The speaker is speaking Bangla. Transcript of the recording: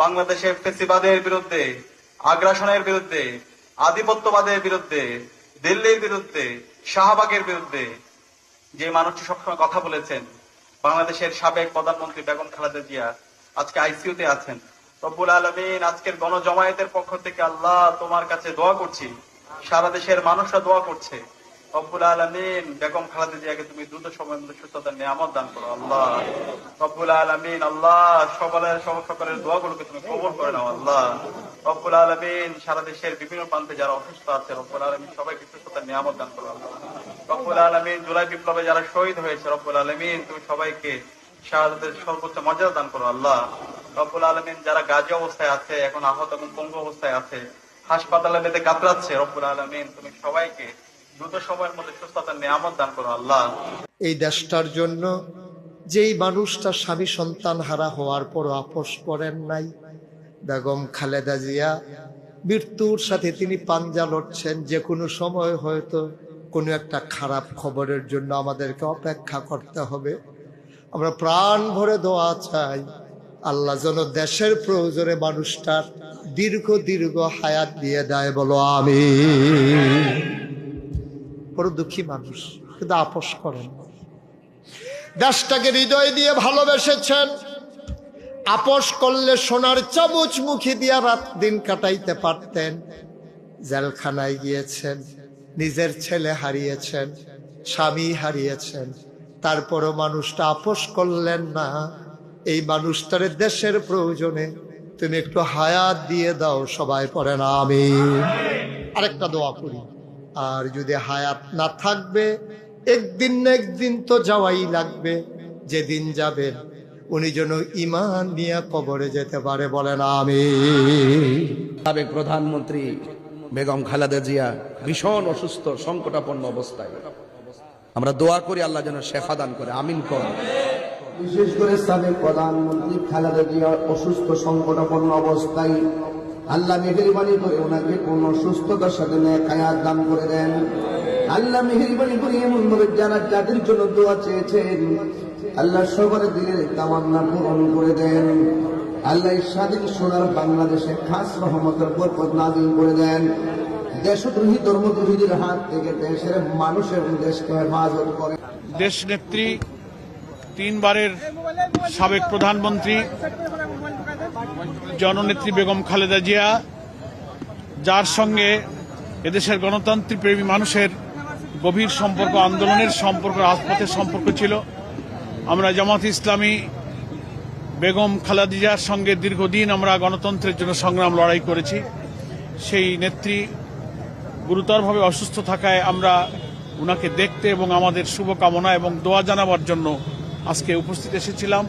বাংলাদেশের ফেসিবাদের বিরুদ্ধে, আগ্রাসনের বিরুদ্ধে, আধিপত্যবাদের বিরুদ্ধে, দিল্লির বিরুদ্ধে, শাহবাগের বিরুদ্ধে যে মানুষটি সবসময় কথা বলেছেন, বাংলাদেশের সাবেক প্রধানমন্ত্রী বেগম খালেদা জিয়া আজকে আইসিইউতে আছেন। রব্বুল আলামিন আজকের গণজমায়েতের পক্ষ থেকে আল্লাহ তোমার কাছে দোয়া করছি, সারা দেশের মানুষরা দোয়া করছে, রব্বুল আলামিন বেগম খালেদা জিয়াকে তুমি দ্রুত সময়ের মধ্যে সুস্থতার নিয়ামত দান করো আল্লাহ। রব্বুল আলামিন আল্লাহ সকলের দোয়াগুলোকে তুমি কবুল করে নাও আল্লাহ। রব্বুল আলামিন সারা দেশের বিভিন্ন প্রান্তে যারা অসুস্থ আছে, রব্বুল আলামিন সবাইকে সুস্থতার নিয়ামত দান করো আল্লাহ। রব্বুল আলামিন জুলাই বিপ্লবে যারা শহীদ হয়েছে, রব্বুল আলামিন তুমি সবাইকে শাহাদাতের সর্বোচ্চ মর্যাদা দান করো আল্লাহ। রব্বুল আলামিন যারা গাজী অবস্থায় আছে, এখন আহত এবং পঙ্গু অবস্থায় আছে, হাসপাতালে বেঁধে কাতরাচ্ছে, রব্বুল আলামিন তুমি সবাইকে দ্রুত সময়ের মধ্যে সুস্থতার নিয়ামত দান করো আল্লাহ। এই দেশটার জন্য যেই মানুষটা স্বামী সন্তান হারা হওয়ার পর আপোষ করেন নাই, বেগম খালেদা জিয়া, মৃত্যুর সাথে তিনি পাঞ্জা লড়ছেন। যে কোনো সময় হয়তো কোনো একটা খারাপ খবরের জন্য আমাদেরকে অপেক্ষা করতে হবে। আমরা প্রাণ ভরে দোয়া চাই, আল্লাহ যেন দেশের প্রয়োজনে মানুষটার দীর্ঘ দীর্ঘ হায়াত দিয়ে দেয়, বলো আমিন। বড় দুঃখী মানুষ, কিন্তু আপোষ করেন। দেশটাকে হৃদয় দিয়ে ভালোবেসেছেন। আপোষ করলে সোনার চামচ মুখে দিয়া রাত দিন কাটাইতে পারতেন। জেলখানায় গিয়েছেন, নিজের ছেলে হারিয়েছেন, স্বামী হারিয়েছেন, তারপরও মানুষটা আপোষ করলেন না। এই মানুষটার দেশের প্রয়োজনে তুমি একটু হায়াত দিয়ে দাও, সবাই পড়েন আমিন। আরেকটা দোয়া করি, আর যদি হায়াত না থাকবে, একদিন না একদিন তো যাওয়াই লাগবে। যেদিন যাবেন উনি যেন ঈমান নিয়ে কবরে যেতে পারে, বলেন আমিন। সাবেক প্রধানমন্ত্রী বেগম খালেদা জিয়া ভীষণ অসুস্থ, সংকটাপন্ন অবস্থায়। আমরা দোয়া করি আল্লাহ যেন শেফা দান করে, আমিন কর। বিশেষ করে সাবেক প্রধানমন্ত্রী খালেদা জিয়া অসুস্থ সংকটাপন্ন অবস্থায় আল্লাহ মেহেরবানি করে ওনাকে পূর্ণ সুস্থতার সাথে নেকায়াত দান করে দেন। আল্লাহ মেহেরবানি করে এমন ভাবে যারা যাদের জন্য দোয়া চেয়েছেন, আল্লাহ সবার দিলের তামান্না পূরণ করে দেন। আল্লাহ স্বাধীন সোনার বাংলাদেশে খাস রহমতের বরকত নাযিল করে দেন। দেশদ্রোহী ধর্মদ্রোহীদের হাত থেকে দেশের মানুষের দেশকে হেফাজত করে। দেশ নেত্রী, তিনবারের সাবেক প্রধানমন্ত্রী জননেত্রী বেগম খালেদা জিয়া, যার সঙ্গে এদেশের গণতান্ত্রিক প্রেমী মানুষের গভীর সম্পর্ক, আন্দোলনের সম্পর্ক, রাজপথের সম্পর্ক ছিল। আমরা জামাত ইসলামী বেগম খালেদা জিয়ার সঙ্গে দীর্ঘদিন আমরা গণতন্ত্রের জন্য সংগ্রাম লড়াই করেছি। সেই নেত্রী গুরুতরভাবে অসুস্থ থাকায় আমরা উনাকে দেখতে এবং আমাদের শুভকামনা এবং দোয়া জানাবার জন্য আজকে উপস্থিত এসেছিলাম।